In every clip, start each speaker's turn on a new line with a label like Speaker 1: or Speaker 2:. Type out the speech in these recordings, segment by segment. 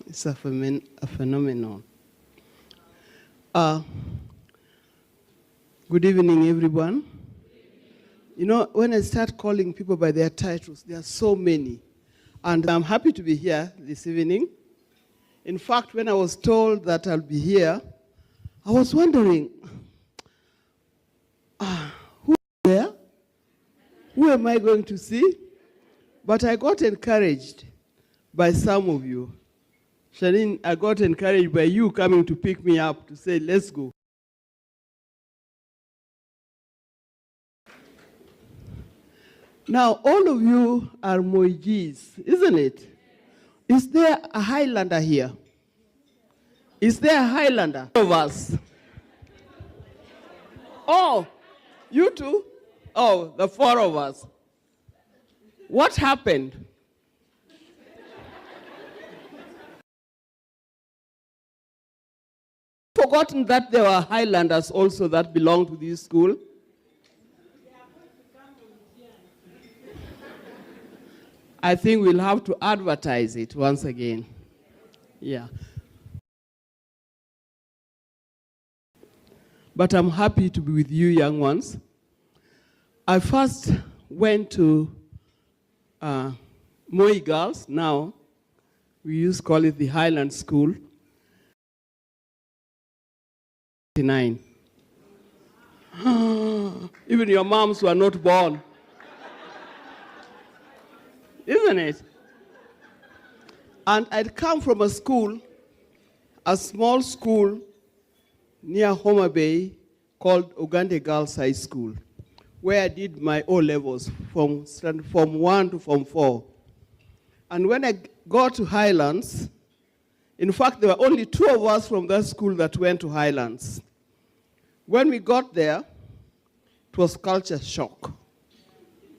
Speaker 1: It's a phenomenon. Good evening, everyone. You know, when I start calling people by their titles, there are so many. And I'm happy to be here this evening. In fact, when I was told that I'll be here, I was wondering, who is there? Who am I going to see? But I got encouraged by some of you. Shanine, I got encouraged by you coming to pick me up to say, let's go. Now, all of you are Moijis, isn't it? Is there a Highlander here? Is there a Highlander? Of us. Oh, you two? Oh, the four of us. What happened? Forgotten that there were Highlanders also that belonged to this school. I think we'll have to advertise it once again. Yeah. But I'm happy to be with you young ones. I first went to Moi Girls, now we used to call it the Highlands School. 9. Even your moms were not born. Isn't it? And I'd come from a school, a small school near Homa Bay called Uganda Girls High School, where I did my O-levels from Form 1 to Form 4. And when I got to Highlands, in fact, there were only 2 of us from that school that went to Highlands. When we got there, it was culture shock.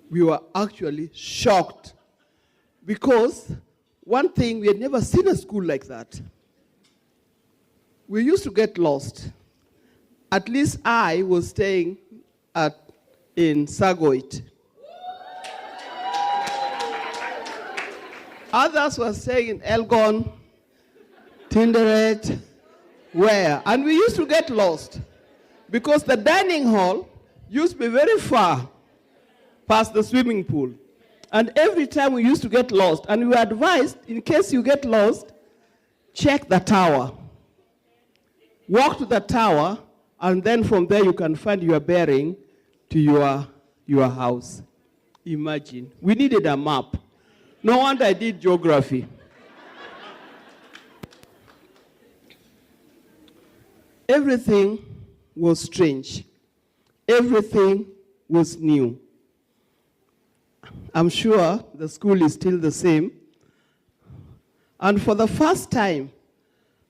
Speaker 1: We were actually shocked because one thing, we had never seen a school like that. We used to get lost. At least I was staying in Sagoit. Others were staying in Elgon, Tinderet, where? And we used to get lost because the dining hall used to be very far past the swimming pool. And every time we used to get lost, and we were advised, in case you get lost, check the tower. Walk to the tower, and then from there you can find your bearing to your house. Imagine. We needed a map. No wonder I did geography. Everything was strange. Everything was new. I'm sure the school is still the same. And for the first time,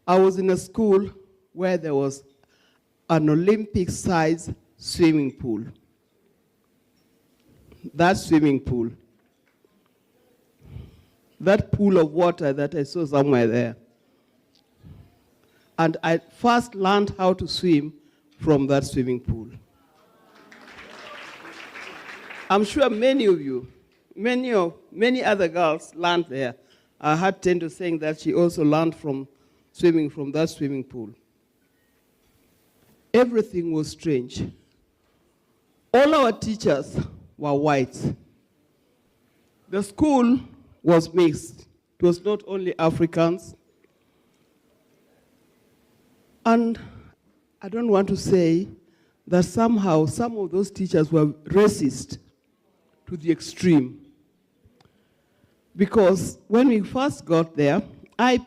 Speaker 1: I was in a school where there was an Olympic-sized swimming pool. That swimming pool. That pool of water that I saw somewhere there. And I first learned how to swim from that swimming pool. I'm sure many of you, many other girls learned there. I had Tendo saying that she also learned from swimming from that swimming pool. Everything was strange. All our teachers were white. The school was mixed. It was not only Africans. And I don't want to say that somehow some of those teachers were racist to the extreme. Because when we first got there, I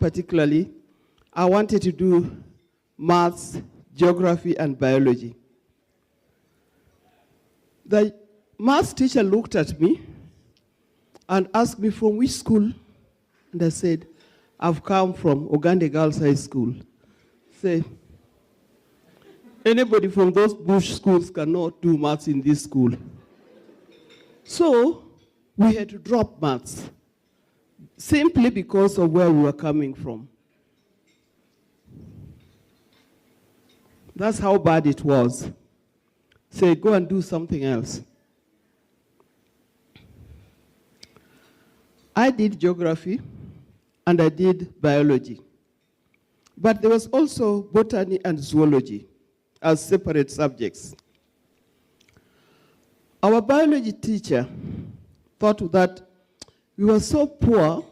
Speaker 1: wanted to do maths, geography, and biology. The maths teacher looked at me and asked me from which school, and I said, I've come from Uganda Girls High School. Say, anybody from those bush schools cannot do maths in this school. So we had to drop maths simply because of where we were coming from. That's how bad it was. Say, go and do something else. I did geography, and I did biology. But there was also botany and zoology as separate subjects. Our biology teacher thought that we were so poor,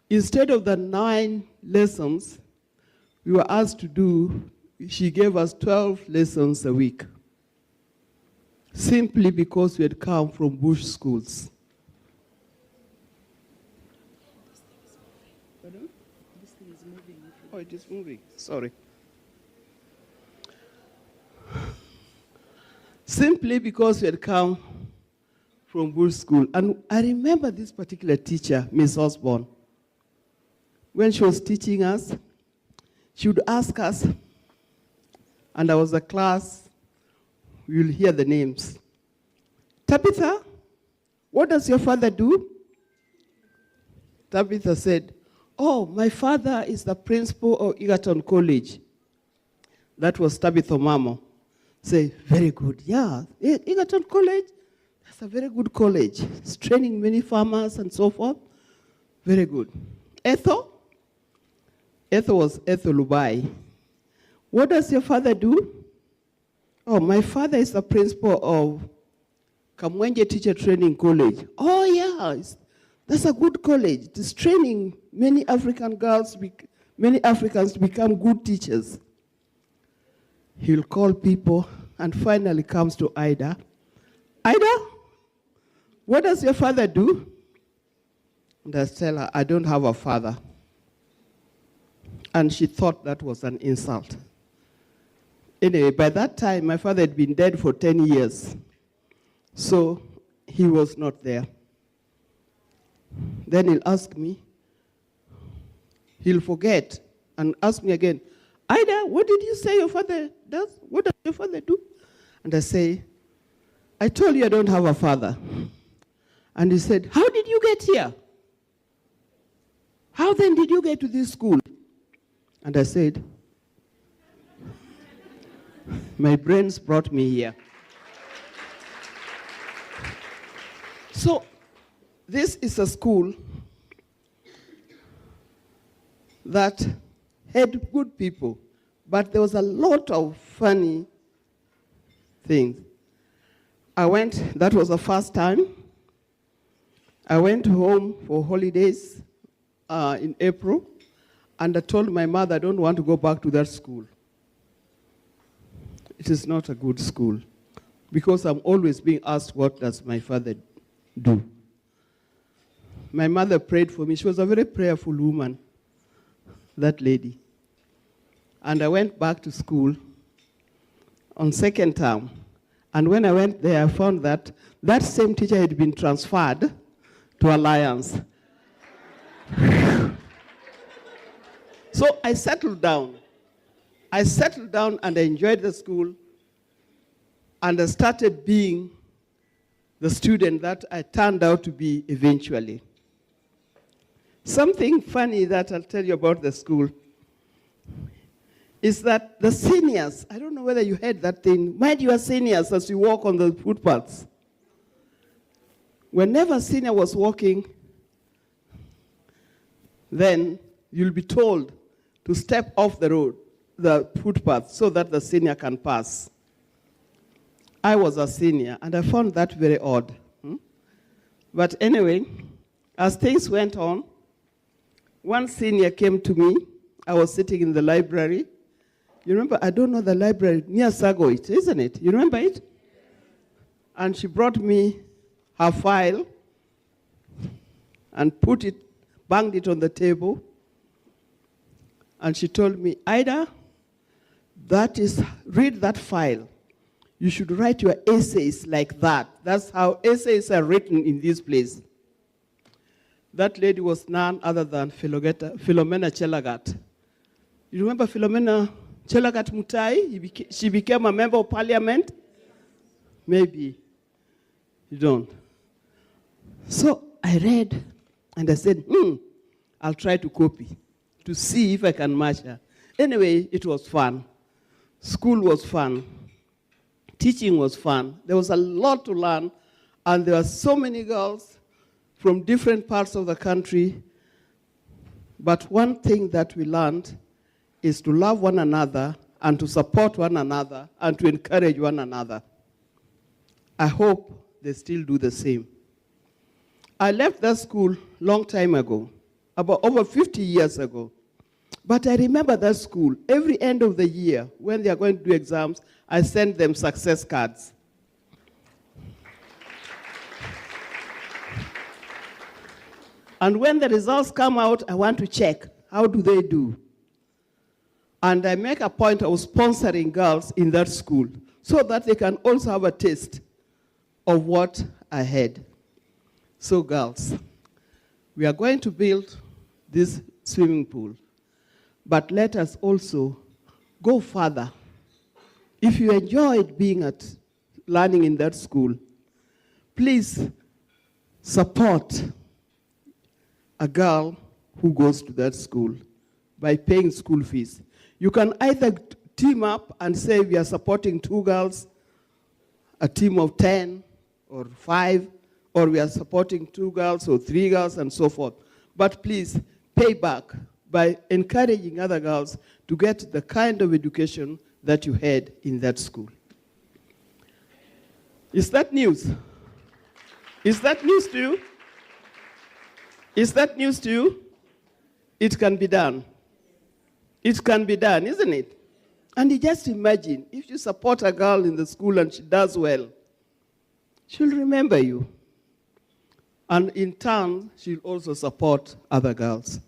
Speaker 1: instead of the 9 lessons we were asked to do, she gave us 12 lessons a week, simply because we had come from bush schools. Pardon? This thing is moving. Oh, it is moving. Sorry. Simply because we had come from bush school. And I remember this particular teacher, Miss Osborne. When she was teaching us, she would ask us, and I was a class, you'll hear the names. Tabitha, what does your father do? Tabitha said, oh, my father is the principal of Egerton College. That was Tabitha Mamo. Say, very good. Yeah, Egerton College, that's a very good college. It's training many farmers and so forth. Very good. Ethel? Ethel was Ethel Lubai. What does your father do? Oh, my father is the principal of Kamwenje Teacher Training College. Oh, yeah, that's a good college. It is training many African girls, many Africans to become good teachers. He'll call people and finally comes to Ida. Ida, what does your father do? And I tell her, I don't have a father. And she thought that was an insult. Anyway, by that time, my father had been dead for 10 years. So he was not there. Then he'll ask me, he'll forget and ask me again, Ida, what did you say your father does? What does your father do? And I say, I told you I don't have a father. And he said, how did you get here? How then did you get to this school? And I said, my brains brought me here. So this is a school that had good people, but there was a lot of funny things. That was the first time. I went home for holidays in April, and I told my mother I don't want to go back to that school. It is not a good school, because I'm always being asked, what does my father do? My mother prayed for me. She was a very prayerful woman, that lady. And I went back to school on second term. And when I went there, I found that that same teacher had been transferred to Alliance. So I settled down. I settled down and I enjoyed the school. And I started being the student that I turned out to be eventually. Something funny that I'll tell you about the school is that the seniors, I don't know whether you heard that thing, mind your seniors as you walk on the footpaths. Whenever a senior was walking, then you'll be told to step off the road, the footpath, so that the senior can pass. I was a senior, and I found that very odd. But anyway, as things went on, one senior came to me. I was sitting in the library. You remember, I don't know the library, near Sagoit, isn't it? You remember it? And she brought me her file and banged it on the table. And she told me, Ida, read that file. You should write your essays like that. That's how essays are written in this place. That lady was none other than Philomena Chelagat. You remember Philomena Chelagat Mutai? She became a member of parliament? Maybe. You don't. So I read, and I said, I'll try to copy to see if I can match her. Anyway, it was fun. School was fun. Teaching was fun. There was a lot to learn, and there were so many girls from different parts of the country But one thing that we learned is to love one another and to support one another and to encourage one another. I hope they still do the same. I left that school long time ago, about over 50 years ago. But I remember that school. Every end of the year, when they are going to do exams, I send them success cards. And when the results come out, I want to check, how do they do? And I make a point of sponsoring girls in that school so that they can also have a taste of what I had. So girls, we are going to build this swimming pool, but let us also go further. If you enjoyed learning in that school, please support a girl who goes to that school by paying school fees. You can either team up and say we are supporting 2 girls, a team of 10 or 5, or we are supporting 2 girls or 3 girls and so forth. But please pay back by encouraging other girls to get the kind of education that you had in that school. Is that news? Is that news to you? Is that news to you? It can be done. It can be done, isn't it? And you just imagine, if you support a girl in the school and she does well, she'll remember you. And in turn, she'll also support other girls.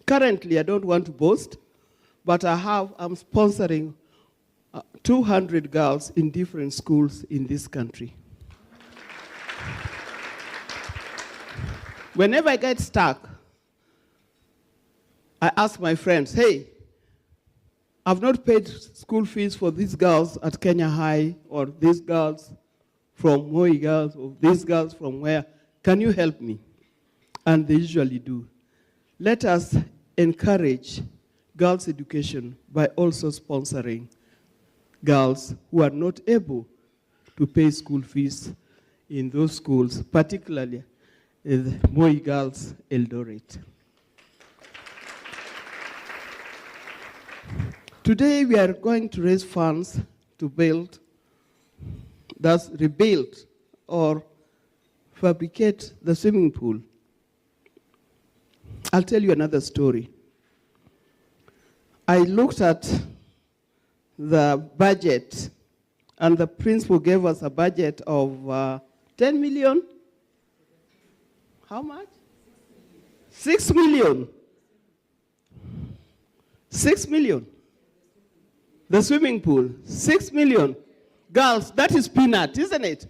Speaker 1: Currently, I don't want to boast, but I'm sponsoring 200 girls in different schools in this country. Whenever I get stuck, I ask my friends, hey, I've not paid school fees for these girls at Kenya High, or these girls from Moi Girls, or these girls from where, can you help me? And they usually do. Let us encourage girls' education by also sponsoring girls who are not able to pay school fees in those schools, particularly Moi Girls, Eldoret. Today we are going to raise funds to build, thus rebuild or fabricate the swimming pool. I'll tell you another story. I looked at the budget, and the principal gave us a budget of 10 million. How much? 6 million. 6 million. The swimming pool, 6 million. Girls, that is peanut, isn't it?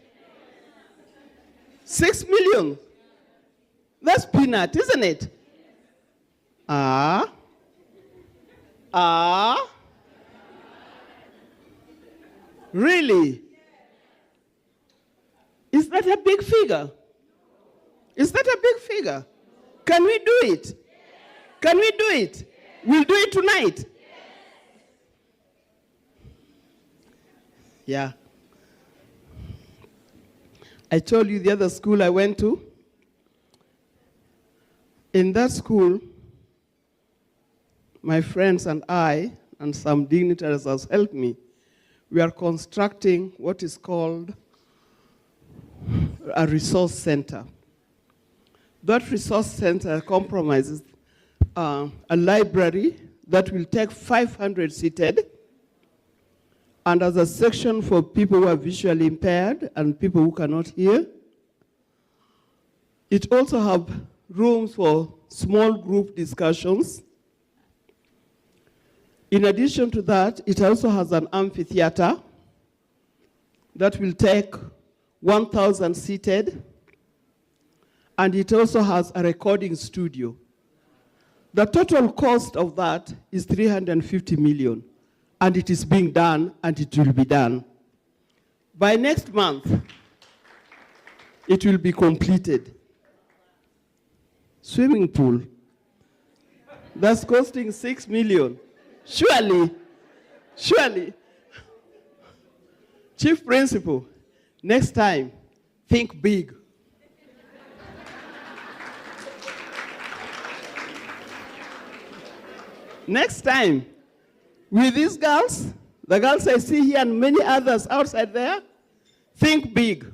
Speaker 1: 6 million. That's peanut, isn't it? Really? Is that a big figure? Is that a big figure? Can we do it? Can we do it? We'll do it tonight. Yeah. I told you the other school I went to. In that school, my friends and I, and some dignitaries has helped me, we are constructing what is called a resource center. That resource center comprises a library that will take 500 seated, and as a section for people who are visually impaired and people who cannot hear. It also has rooms for small group discussions. In addition to that, it also has an amphitheater that will take 1,000 seated, and it also has a recording studio. The total cost of that is 350 million, and it is being done, and it will be done. By next month, it will be completed. Swimming pool, that's costing 6 million. Surely, Chief Principal, next time, think big. Next time, with these girls, the girls I see here and many others outside there, think big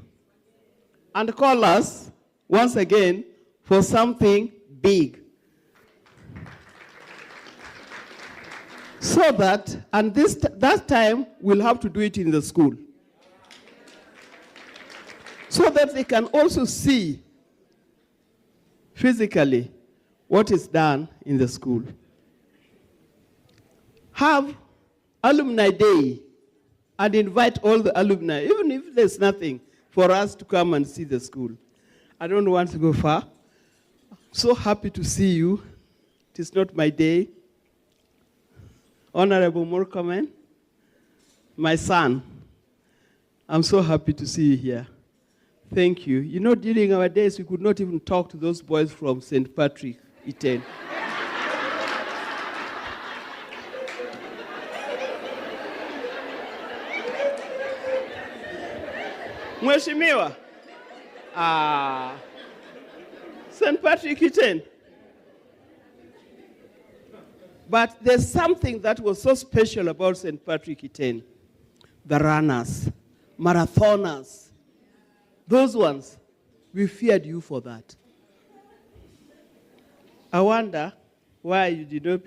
Speaker 1: and call us once again for something big. So that, and that time, we'll have to do it in the school. So that they can also see physically what is done in the school. Have Alumni Day and invite all the alumni, even if there's nothing, for us to come and see the school. I don't want to go far. So happy to see you. It is not my day. Honorable Murkomen, my son, I'm so happy to see you here. Thank you. You know, during our days, we could not even talk to those boys from St. Patrick, Iten. Mheshimiwa, St. Patrick Iten. But there's something that was so special about St. Patrick Iten. The runners, marathoners, those ones, we feared you for that. I wonder why you did not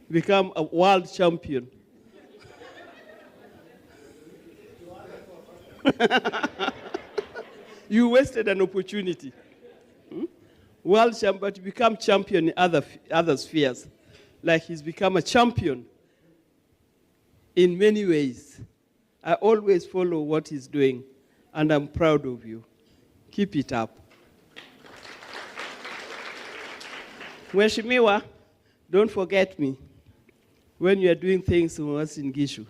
Speaker 1: become a world champion. You wasted an opportunity. World champion, but you become champion in other spheres. Like he's become a champion in many ways. I always follow what he's doing, and I'm proud of you. Keep it up. Mheshimiwa, don't forget me when you are doing things in Uasin Gishu.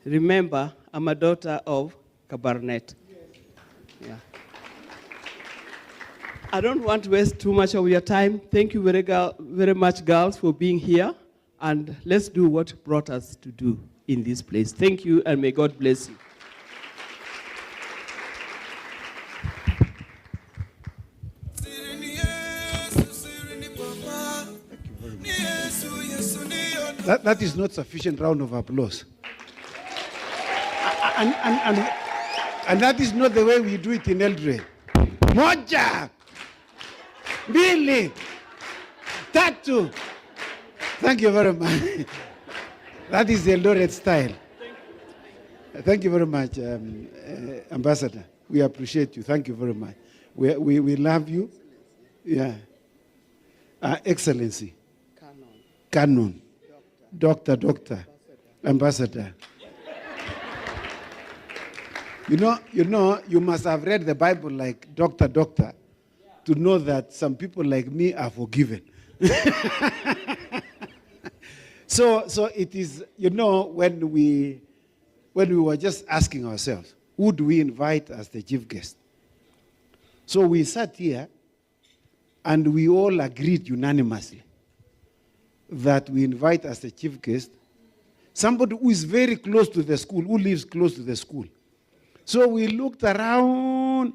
Speaker 1: Remember, I'm a daughter of Kabarnet. Yeah. I don't want to waste too much of your time. Thank you very much, girls, for being here. And let's do what brought us to do in this place. Thank you, and may God bless you.
Speaker 2: That is not sufficient round of applause. And that is not the way we do it in Eldoret. Moja! Billy! Tatu! Thank you very much. That is the Eldoret style. Thank you very much, Ambassador. We appreciate you. Thank you very much. We love you. Yeah. Excellency. Canon. Doctor. Ambassador. You must have read the Bible like doctor, to know that some people like me are forgiven. So it is, when we were just asking ourselves, who do we invite as the chief guest? So we sat here and we all agreed unanimously that we invite as the chief guest somebody who is very close to the school, who lives close to the school. So we looked around